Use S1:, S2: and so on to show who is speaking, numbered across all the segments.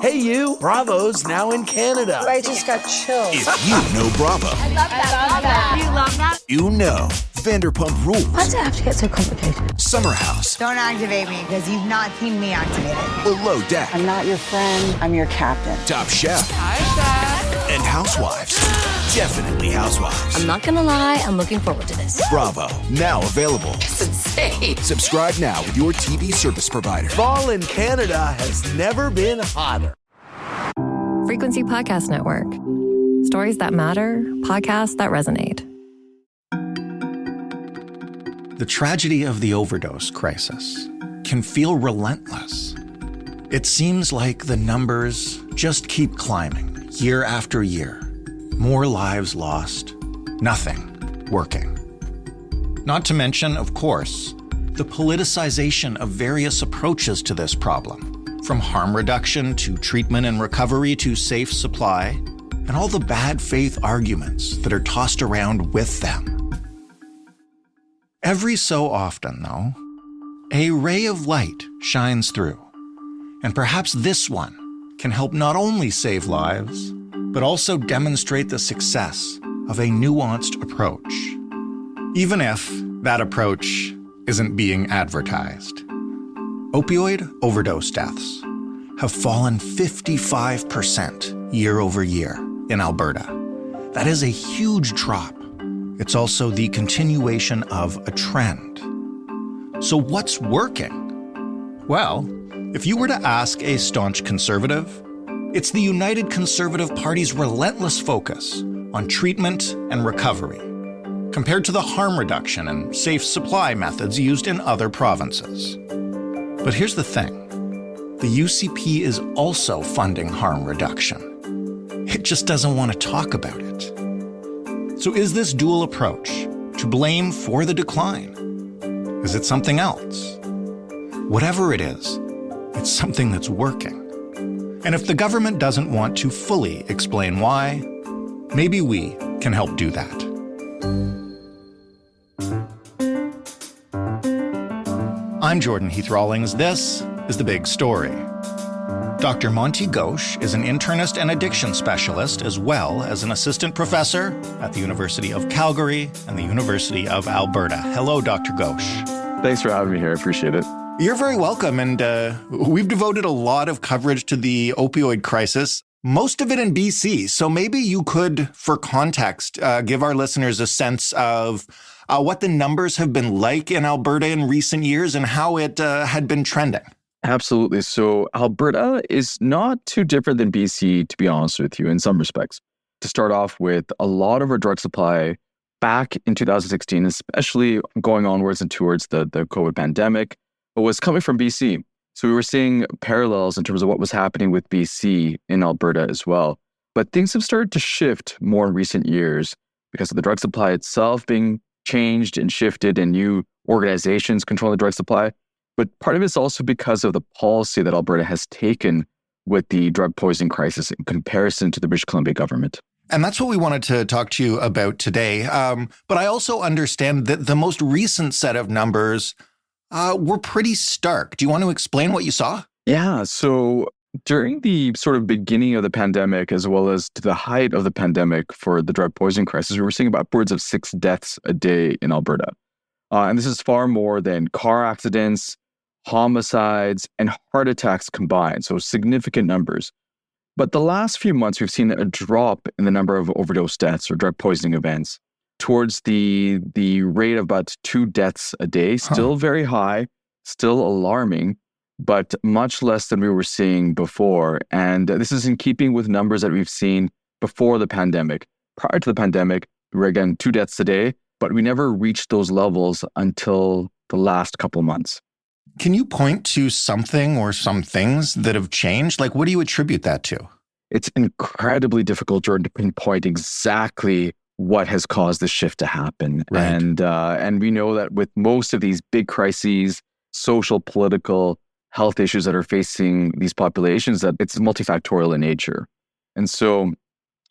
S1: Hey you, Bravo's now in Canada.
S2: I just got chills.
S3: If you know Bravo,
S4: I love that. You love that?
S3: you know Vanderpump Rules,
S2: Why does it have to get so complicated?
S3: Summer House,
S5: Don't activate me because you've not seen me activated.
S3: Below Deck,
S6: I'm not your friend, I'm your captain.
S3: Top Chef,
S4: Hi, Chef.
S3: and Housewives. Definitely Housewives.
S7: I'm not gonna lie, I'm looking forward to this.
S3: Bravo, now available.
S7: It's insane.
S3: Subscribe now with your TV service provider.
S1: Fall in Canada has never been hotter.
S8: Frequency Podcast Network. Stories that matter, podcasts that resonate.
S9: The tragedy of the overdose crisis can feel relentless. It seems like the numbers just keep climbing year after year. More lives lost, nothing working. Not to mention, of course, the politicization of various approaches to this problem, from harm reduction to treatment and recovery to safe supply, and all the bad faith arguments that are tossed around with them. Every so often, though, a ray of light shines through, and perhaps this one can help not only save lives, but also demonstrate the success of a nuanced approach, even if that approach isn't being advertised. Opioid overdose deaths have fallen 55% year over year in Alberta. That is a huge drop. It's also the continuation of a trend. So what's working? Well, if you were to ask a staunch conservative, it's the United Conservative Party's relentless focus on treatment and recovery, compared to the harm reduction and safe supply methods used in other provinces. But here's the thing. The UCP is also funding harm reduction. It just doesn't want to talk about it. So is this dual approach to blame for the decline? Is it something else? Whatever it is, it's something that's working. And if the government doesn't want to fully explain why, maybe we can help do that. I'm Jordan Heath Rawlings. This is The Big Story. Dr. Monty Ghosh is an internist and addiction specialist, as well as an assistant professor at the University of Calgary and the University of Alberta. Hello, Dr. Ghosh.
S10: Thanks for having me here. I appreciate it.
S9: You're very welcome, and we've devoted a lot of coverage to the opioid crisis, most of it in BC. So maybe you could, for context, give our listeners a sense of what the numbers have been like in Alberta in recent years and how it had been trending.
S10: Absolutely. So Alberta is not too different than BC, to be honest with you, in some respects. To start off with, a lot of our drug supply back in 2016, especially going onwards and towards the COVID pandemic, was coming from BC. So we were seeing parallels in terms of what was happening with BC in Alberta as well. But things have started to shift more in recent years because of the drug supply itself being changed and shifted and new organizations controlling the drug supply. But part of it's also because of the policy that Alberta has taken with the drug poisoning crisis in comparison to the British Columbia government.
S9: And that's what we wanted to talk to you about today. But I also understand that the most recent set of numbers were pretty stark. Do you want to explain what you saw?
S10: Yeah. So during the sort of beginning of the pandemic, as well as to the height of the pandemic for the drug poisoning crisis, we were seeing about upwards of 6 deaths a day in Alberta. And this is far more than car accidents, homicides, and heart attacks combined. So significant numbers. But the last few months, we've seen a drop in the number of overdose deaths or drug poisoning events towards the rate of about 2 deaths a day. Still very high, still alarming, but much less than we were seeing before. And this is in keeping with numbers that we've seen before the pandemic. Prior to the pandemic, we were again 2 deaths a day, but we never reached those levels until the last couple of months.
S9: Can you point to something or some things that have changed? Like, what do you attribute that to?
S10: It's incredibly difficult, Jordan, to pinpoint exactly what has caused this shift to happen.
S9: Right.
S10: And we know that with most of these big crises, social, political, health issues that are facing these populations, that it's multifactorial in nature. And so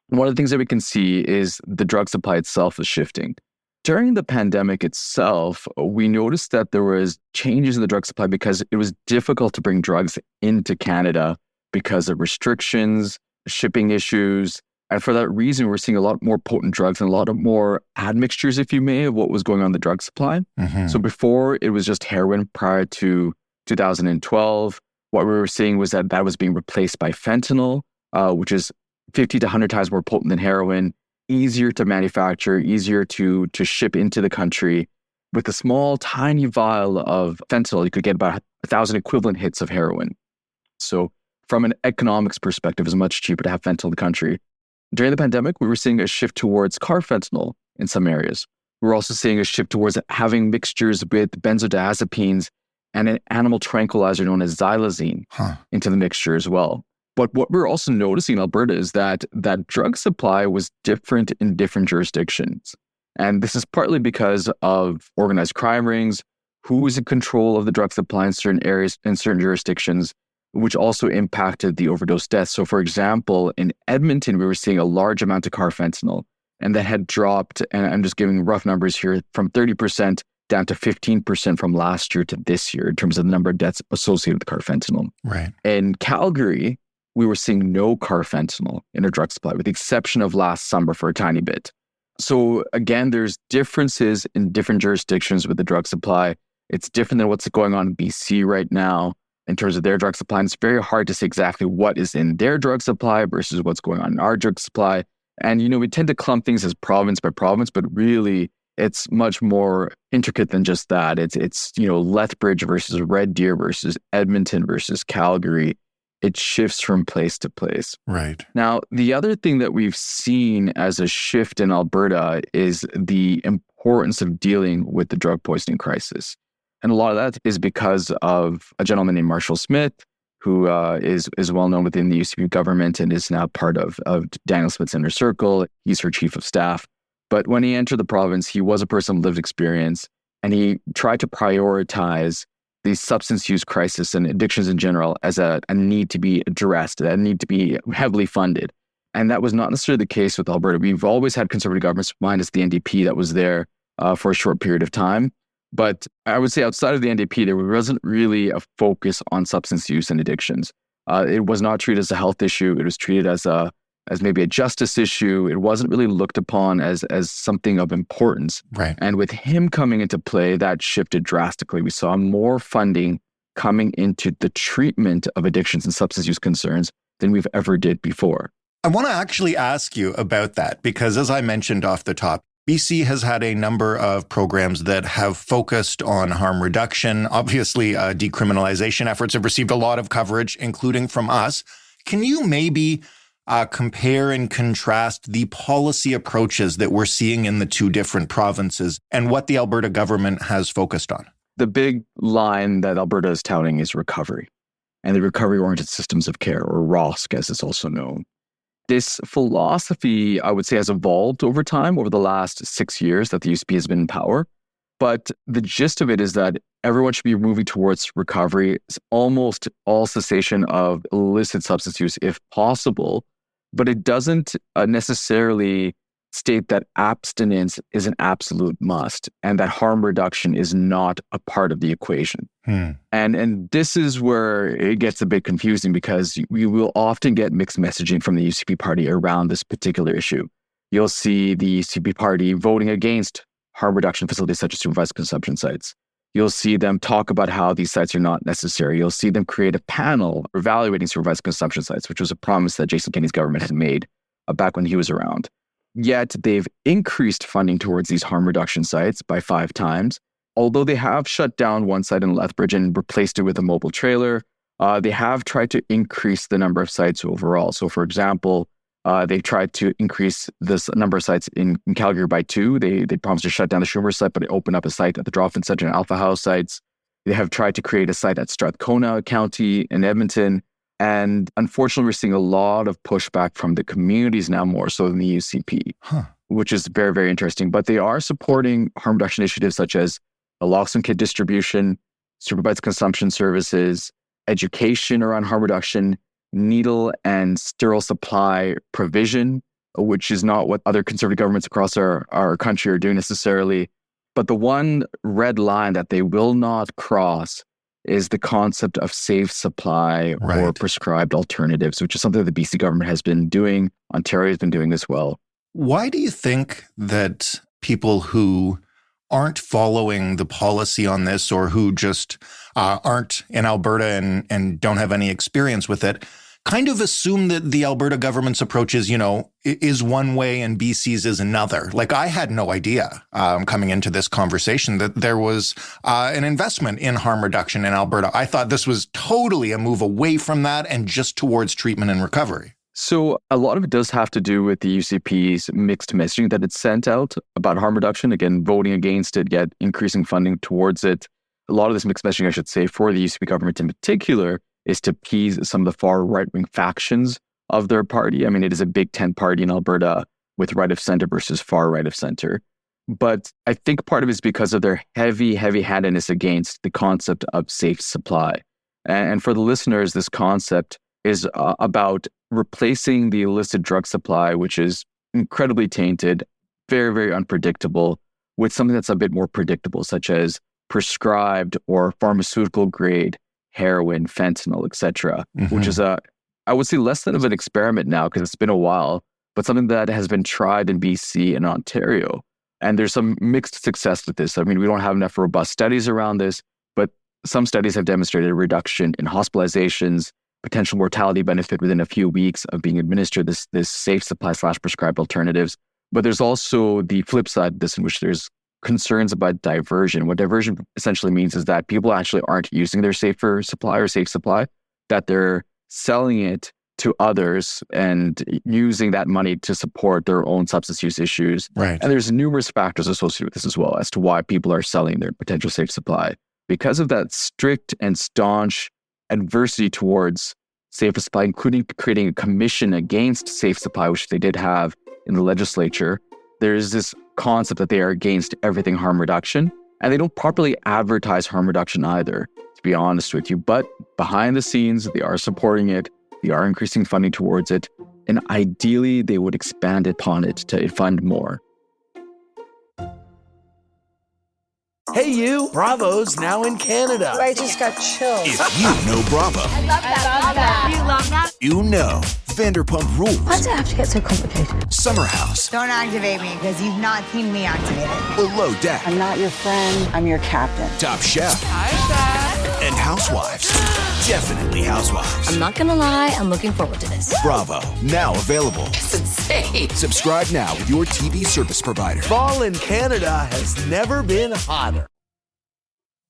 S10: one of the things that we can see is the drug supply itself is shifting. During the pandemic itself, we noticed that there was changes in the drug supply because it was difficult to bring drugs into Canada because of restrictions, shipping issues. And for that reason, we're seeing a lot more potent drugs and a lot of more admixtures, if you may, of what was going on in the drug supply. So before, it was just heroin prior to 2012. What we were seeing was that was being replaced by fentanyl, which is 50 to 100 times more potent than heroin, easier to manufacture, easier to ship into the country. With a small, tiny vial of fentanyl, you could get about 1,000 equivalent hits of heroin. So from an economics perspective, it's much cheaper to have fentanyl in the country. During the pandemic, we were seeing a shift towards carfentanil in some areas. We're also seeing a shift towards having mixtures with benzodiazepines and an animal tranquilizer known as xylazine into the mixture as well. But what we're also noticing in Alberta is that drug supply was different in different jurisdictions. And this is partly because of organized crime rings, who was in control of the drug supply in certain areas, in certain jurisdictions, which also impacted the overdose deaths. So for example, in Edmonton, we were seeing a large amount of carfentanil, and that had dropped, and I'm just giving rough numbers here, from 30% down to 15% from last year to this year in terms of the number of deaths associated with carfentanil.
S9: Right.
S10: In Calgary, we were seeing no carfentanil in our drug supply, with the exception of last summer for a tiny bit. So again, there's differences in different jurisdictions with the drug supply. It's different than what's going on in BC right now in terms of their drug supply. And it's very hard to say exactly what is in their drug supply versus what's going on in our drug supply. And, we tend to clump things as province by province, but really it's much more intricate than just that. It's Lethbridge versus Red Deer versus Edmonton versus Calgary. It shifts from place to place.
S9: Right.
S10: Now, the other thing that we've seen as a shift in Alberta is the importance of dealing with the drug poisoning crisis. And a lot of that is because of a gentleman named Marshall Smith, who is well known within the UCP government and is now part of Danielle Smith's inner circle. He's her chief of staff. But when he entered the province, he was a person with lived experience, and he tried to prioritize the substance use crisis and addictions in general as a need to be addressed, that need to be heavily funded. And that was not necessarily the case with Alberta. We've always had conservative governments, minus the NDP that was there for a short period of time. But I would say outside of the NDP, there wasn't really a focus on substance use and addictions. It was not treated as a health issue. It was treated as maybe a justice issue. It wasn't really looked upon as something of importance.
S9: Right.
S10: And with him coming into play, that shifted drastically. We saw more funding coming into the treatment of addictions and substance use concerns than we've ever did before.
S9: I want to actually ask you about that because, as I mentioned off the top, BC has had a number of programs that have focused on harm reduction. Obviously, decriminalization efforts have received a lot of coverage, including from us. Can you maybe compare and contrast the policy approaches that we're seeing in the two different provinces and what the Alberta government has focused on?
S10: The big line that Alberta is touting is recovery and the recovery-oriented systems of care, or ROSC, as it's also known. This philosophy, I would say, has evolved over time, over the last 6 years that the UCP has been in power. But the gist of it is that everyone should be moving towards recovery. It's almost all cessation of illicit substance use, if possible. But it doesn't necessarily state that abstinence is an absolute must and that harm reduction is not a part of the equation. And this is where it gets a bit confusing because we will often get mixed messaging from the UCP party around this particular issue. You'll see the UCP party voting against harm reduction facilities such as supervised consumption sites. You'll see them talk about how these sites are not necessary. You'll see them create a panel evaluating supervised consumption sites, which was a promise that Jason Kenney's government had made back when he was around. Yet they've increased funding towards these harm reduction sites by 5 times. Although they have shut down one site in Lethbridge and replaced it with a mobile trailer, they have tried to increase the number of sites overall. So for example, they tried to increase this number of sites in Calgary by 2. They promised to shut down the Schumer site, but they opened up a site at the Drop-In Center and Alpha House sites. They have tried to create a site at Strathcona County in Edmonton. And unfortunately, we're seeing a lot of pushback from the communities now more so than the UCP, which is very, very interesting. But they are supporting harm reduction initiatives such as naloxone kit distribution, supervised consumption services, education around harm reduction, needle and sterile supply provision, which is not what other conservative governments across our country are doing necessarily. But the one red line that they will not cross is the concept of safe supply or
S9: Right.
S10: prescribed alternatives, which is something that the BC government has been doing. Ontario has been doing as well.
S9: Why do you think that people who aren't following the policy on this, or who just aren't in Alberta and don't have any experience with it, kind of assume that the Alberta government's approach is, is one way and BC's is another? Like, I had no idea coming into this conversation that there was an investment in harm reduction in Alberta. I thought this was totally a move away from that and just towards treatment and recovery.
S10: So a lot of it does have to do with the UCP's mixed messaging that it sent out about harm reduction, again, voting against it, yet increasing funding towards it. A lot of this mixed messaging, I should say, for the UCP government in particular, is to appease some of the far right-wing factions of their party. I mean, it is a big tent party in Alberta with right of center versus far right of center. But I think part of it is because of their heavy-handedness against the concept of safe supply. And for the listeners, this concept is about replacing the illicit drug supply, which is incredibly tainted, very, very unpredictable, with something that's a bit more predictable, such as prescribed or pharmaceutical grade heroin, fentanyl, etc., which is I would say less than of an experiment now because it's been a while, but something that has been tried in BC and Ontario. And there's some mixed success with this. I mean, we don't have enough robust studies around this, but some studies have demonstrated a reduction in hospitalizations, potential mortality benefit within a few weeks of being administered this safe supply / prescribed alternatives. But there's also the flip side of this, in which there's concerns about diversion. What diversion essentially means is that people actually aren't using their safer supply or safe supply, that they're selling it to others and using that money to support their own substance use issues.
S9: Right.
S10: And there's numerous factors associated with this as well as to why people are selling their potential safe supply. Because of that strict and staunch adversity towards safer supply, including creating a commission against safe supply, which they did have in the legislature, there's this concept that they are against everything harm reduction. And they don't properly advertise harm reduction either, to be honest with you. But behind the scenes, they are supporting it. They are increasing funding towards it. And ideally, they would expand upon it to fund more.
S1: Hey, you! Bravo's now in Canada.
S2: I just got chills.
S3: If you know Bravo,
S4: I love that. You love that?
S3: you know Vanderpump Rules,
S2: Why does it have to get so complicated?
S3: Summer House,
S5: Don't activate me because you've not seen me activated.
S3: Below Deck,
S6: I'm not your friend. I'm your captain.
S3: Top Chef,
S4: Hi, Chef.
S3: and Housewives. Definitely Housewives.
S7: I'm not gonna lie, I'm looking forward to this.
S3: Bravo, now available.
S7: It's insane.
S3: Subscribe now with your TV service provider.
S1: Fall in Canada has never been hotter.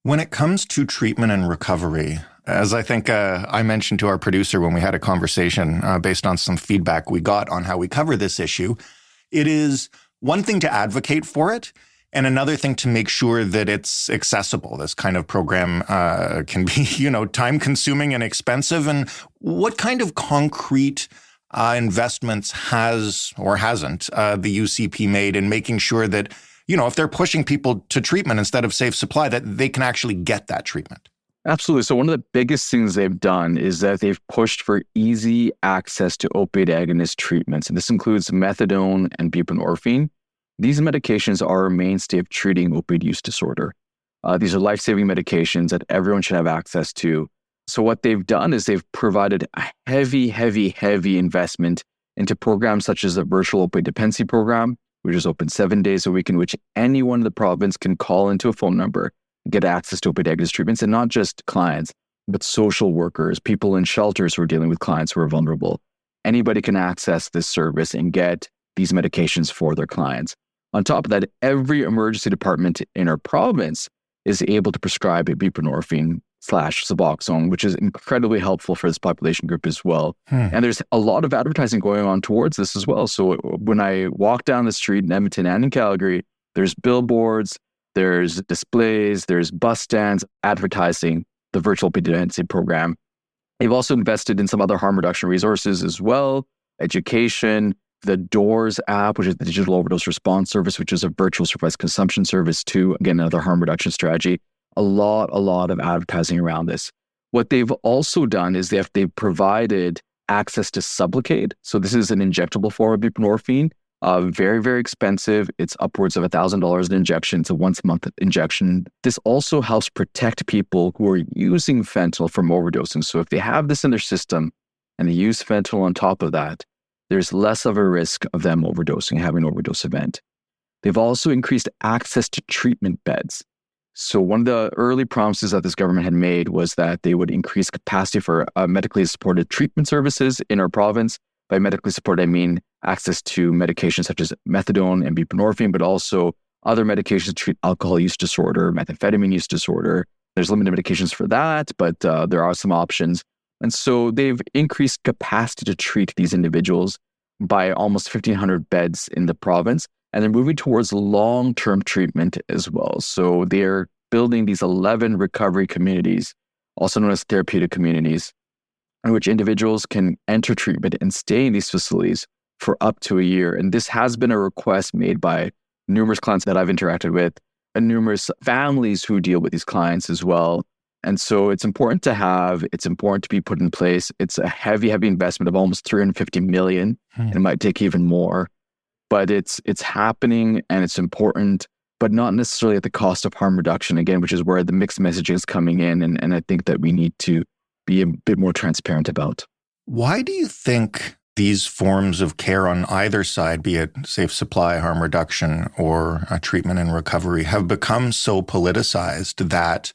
S9: When it comes to treatment and recovery, as I think I mentioned to our producer when we had a conversation based on some feedback we got on how we cover this issue, it is one thing to advocate for it and another thing to make sure that it's accessible. This kind of program can be, time consuming and expensive. And what kind of concrete investments has or hasn't the UCP made in making sure that, if they're pushing people to treatment instead of safe supply, that they can actually get that treatment?
S10: Absolutely. So one of the biggest things they've done is that they've pushed for easy access to opioid agonist treatments. And this includes methadone and buprenorphine. These medications are a mainstay of treating opioid use disorder. These are life-saving medications that everyone should have access to. So what they've done is they've provided a heavy investment into programs such as the Virtual Opioid Dependency Program, which is open 7 days a week, in which anyone in the province can call into a phone number, get access to opioid agonist treatments, and not just clients, but social workers, people in shelters who are dealing with clients who are vulnerable. Anybody can access this service and get these medications for their clients. On top of that, every emergency department in our province is able to prescribe a buprenorphine / Suboxone, which is incredibly helpful for this population group as well. And there's a lot of advertising going on towards this as well. So when I walk down the street in Edmonton and in Calgary, there's billboards, there's displays, there's bus stands advertising the Virtual Opioid Dependency Program. They've also invested in some other harm reduction resources as well, education, the DOORS app, which is the Digital Overdose Response Service, which is a virtual supervised consumption service too. Again, another harm reduction strategy. A lot of advertising around this. What they've also done is they've provided access to Sublocade. So this is an injectable form of buprenorphine Very, very expensive. It's upwards of $1,000 an injection. It's a once-a-month injection. This also helps protect people who are using fentanyl from overdosing. So if they have this in their system and they use fentanyl on top of that, there's less of a risk of them overdosing, having an overdose event. They've also increased access to treatment beds. So one of the early promises that this government had made was that they would increase capacity for medically supported treatment services in our province. By medically supported, I mean access to medications such as methadone and buprenorphine, but also other medications to treat alcohol use disorder, methamphetamine use disorder. There's limited medications for that, but there are some options. And so they've increased capacity to treat these individuals by almost 1,500 beds in the province. And they're moving towards long-term treatment as well. So they're building these 11 recovery communities, also known as therapeutic communities, in which individuals can enter treatment and stay in these facilities for up to a year. And this has been a request made by numerous clients that I've interacted with and numerous families who deal with these clients as well. And so it's important to be put in place. It's a heavy, heavy investment of almost $350 million. And it might take even more. But it's happening and it's important, but not necessarily at the cost of harm reduction, again, which is where the mixed messaging is coming in. And I think that we need to be a bit more transparent about.
S9: Why do you think these forms of care on either side, be it safe supply, harm reduction, or treatment and recovery, have become so politicized that,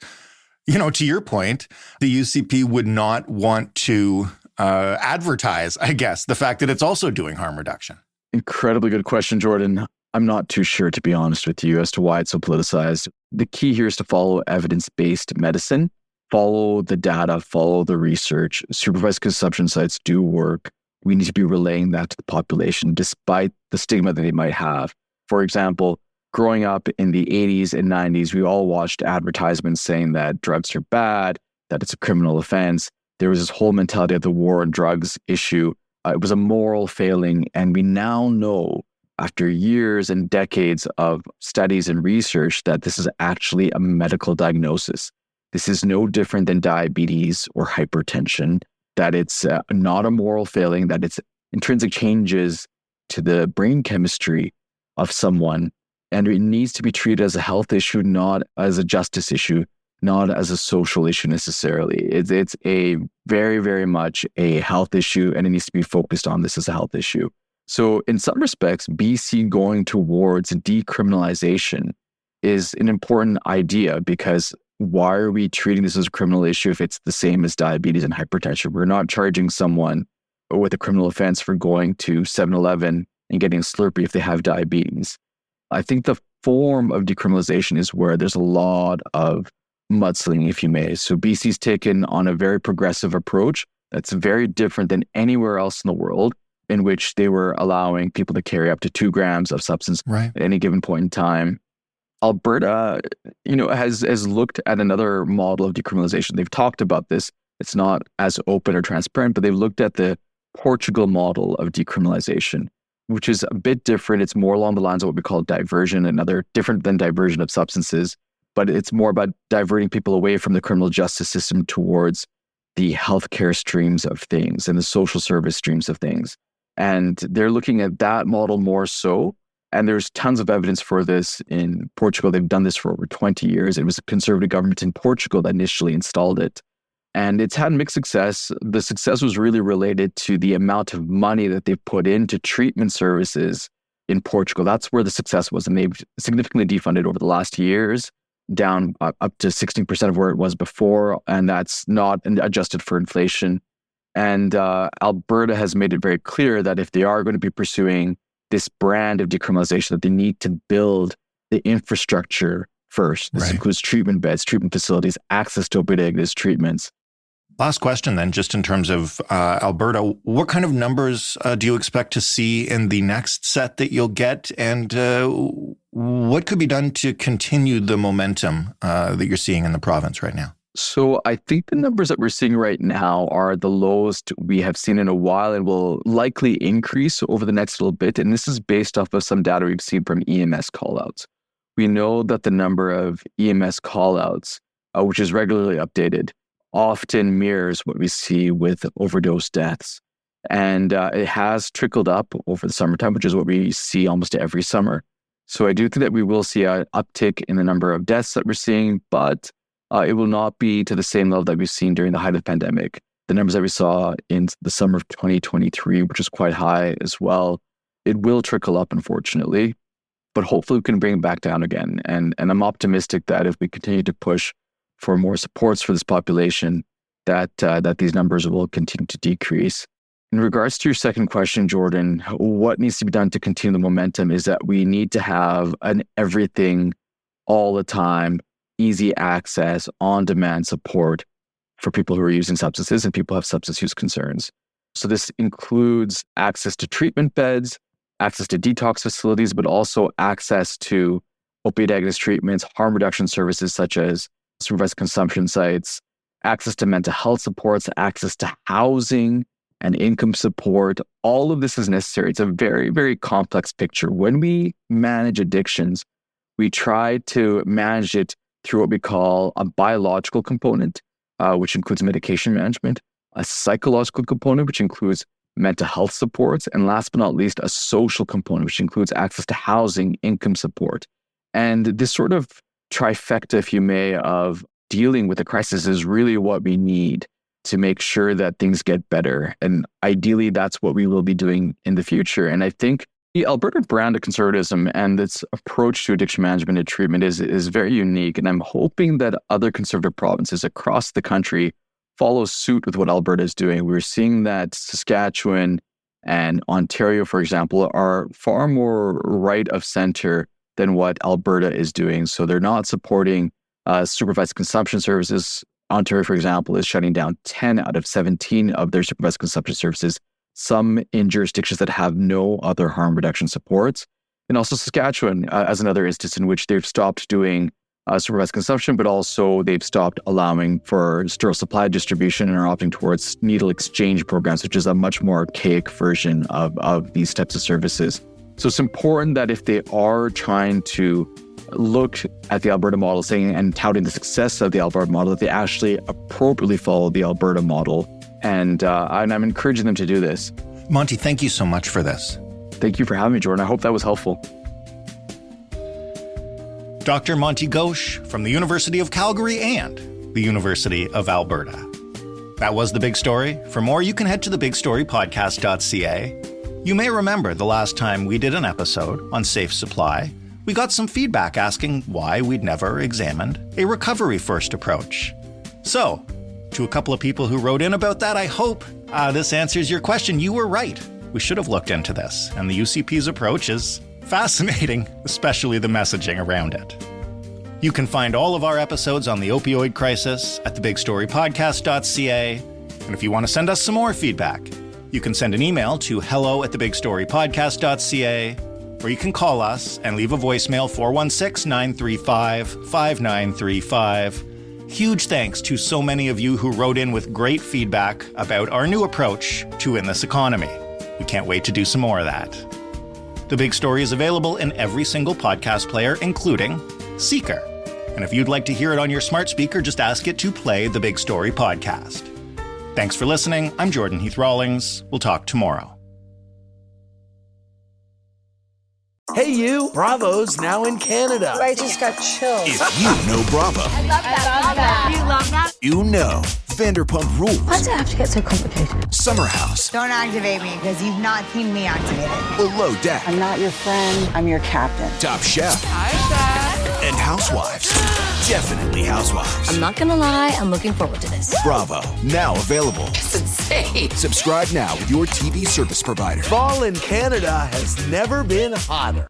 S9: to your point, the UCP would not want to advertise, I guess, the fact that it's also doing harm reduction?
S10: Incredibly good question, Jordan. I'm not too sure, to be honest with you, as to why it's so politicized. The key here is to follow evidence-based medicine, follow the data, follow the research. Supervised consumption sites do work. We need to be relaying that to the population, despite the stigma that they might have. For example, growing up in the 80s and 90s, we all watched advertisements saying that drugs are bad, that it's a criminal offense. There was this whole mentality of the war on drugs issue. It was a moral failing. And we now know, after years and decades of studies and research, that this is actually a medical diagnosis. This is no different than diabetes or hypertension, that it's not a moral failing, that it's intrinsic changes to the brain chemistry of someone. And it needs to be treated as a health issue, not as a justice issue, not as a social issue necessarily. It's a very, very much a health issue, and it needs to be focused on this as a health issue. So in some respects, BC going towards decriminalization is an important idea, because why are we treating this as a criminal issue if it's the same as diabetes and hypertension? We're not charging someone with a criminal offense for going to 7-Eleven and getting a Slurpee if they have diabetes. I think the form of decriminalization is where there's a lot of mudslinging, if you may. So BC's taken on a very progressive approach that's very different than anywhere else in the world, in which they were allowing people to carry up to 2 grams of substance at any given point in time. Alberta, has looked at another model of decriminalization. They've talked about this. It's not as open or transparent, but they've looked at the Portugal model of decriminalization, which is a bit different. It's more along the lines of what we call diversion, another different than diversion of substances, but it's more about diverting people away from the criminal justice system towards the healthcare streams of things and the social service streams of things. And they're looking at that model more so. And there's tons of evidence for this in Portugal. They've done this for over 20 years. It was a conservative government in Portugal that initially installed it. And it's had mixed success. The success was really related to the amount of money that they've put into treatment services in Portugal. That's where the success was. And they've significantly defunded over the last years, down up to 16% of where it was before. And that's not adjusted for inflation. And Alberta has made it very clear that if they are going to be pursuing this brand of decriminalization, that they need to build the infrastructure first. This includes treatment beds, treatment facilities, access to opioid agonist treatments.
S9: Last question then, just in terms of Alberta, what kind of numbers do you expect to see in the next set that you'll get? And what could be done to continue the momentum that you're seeing in the province right now?
S10: So I think the numbers that we're seeing right now are the lowest we have seen in a while and will likely increase over the next little bit. And this is based off of some data we've seen from EMS callouts. We know that the number of EMS callouts, which is regularly updated, often mirrors what we see with overdose deaths. And it has trickled up over the summertime, which is what we see almost every summer. So I do think that we will see an uptick in the number of deaths that we're seeing, but it will not be to the same level that we've seen during the height of the pandemic. The numbers that we saw in the summer of 2023, which is quite high as well, it will trickle up, unfortunately, but hopefully we can bring it back down again. And I'm optimistic that if we continue to push for more supports for this population, that these numbers will continue to decrease. In regards to your second question, Jordan, what needs to be done to continue the momentum is that we need to have an everything, all the time, easy access, on-demand support for people who are using substances and people who have substance use concerns. So this includes access to treatment beds, access to detox facilities, but also access to opioid agonist treatments, harm reduction services such as supervised consumption sites, access to mental health supports, access to housing and income support. All of this is necessary. It's a very, very complex picture. When we manage addictions, we try to manage it through what we call a biological component, which includes medication management, a psychological component, which includes mental health supports, and last but not least, a social component, which includes access to housing, income support. And this sort of trifecta, if you may, of dealing with the crisis is really what we need to make sure that things get better. And ideally, that's what we will be doing in the future. And I think the Alberta brand of conservatism and its approach to addiction management and treatment is very unique. And I'm hoping that other conservative provinces across the country follow suit with what Alberta is doing. We're seeing that Saskatchewan and Ontario, for example, are far more right of center than what Alberta is doing. So they're not supporting supervised consumption services. Ontario, for example, is shutting down 10 out of 17 of their supervised consumption services, some in jurisdictions that have no other harm reduction supports. And also Saskatchewan as another instance in which they've stopped doing supervised consumption, but also they've stopped allowing for sterile supply distribution and are opting towards needle exchange programs, which is a much more archaic version of these types of services. So it's important that if they are trying to look at the Alberta model saying and touting the success of the Alberta model, that they actually appropriately follow the Alberta model. And I'm encouraging them to do this.
S9: Monty, thank you so much for this.
S10: Thank you for having me, Jordan. I hope that was helpful.
S9: Dr. Monty Ghosh from the University of Calgary and the University of Alberta. That was The Big Story. For more, you can head to thebigstorypodcast.ca. You may remember the last time we did an episode on safe supply, we got some feedback asking why we'd never examined a recovery-first approach. So, to a couple of people who wrote in about that, I hope this answers your question. You were right. We should have looked into this, and the UCP's approach is fascinating, especially the messaging around it. You can find all of our episodes on the opioid crisis at thebigstorypodcast.ca, and if you want to send us some more feedback, you can send an email to hello@thebigstorypodcast.ca, or you can call us and leave a voicemail 416-935-5935. Huge thanks to so many of you who wrote in with great feedback about our new approach to In This Economy. We can't wait to do some more of that. The Big Story is available in every single podcast player, including Seeker. And if you'd like to hear it on your smart speaker, just ask it to play the Big Story podcast. Thanks for listening. I'm Jordan Heath-Rawlings. We'll talk tomorrow.
S1: Hey you, Bravo's now in Canada.
S2: I just got chills.
S3: If you know Bravo,
S4: I love that. You love that?
S3: you know Vanderpump Rules,
S2: Why does it have to get so complicated?
S3: Summer House,
S5: Don't activate me because you've not seen me activated.
S3: Below Deck,
S6: I'm not your friend, I'm your captain.
S3: Top Chef, and Housewives. Definitely Housewives.
S7: I'm not gonna lie, I'm looking forward to this.
S3: Bravo, now available.
S7: It's insane.
S3: Subscribe now with your TV service provider.
S1: Fall in Canada has never been hotter.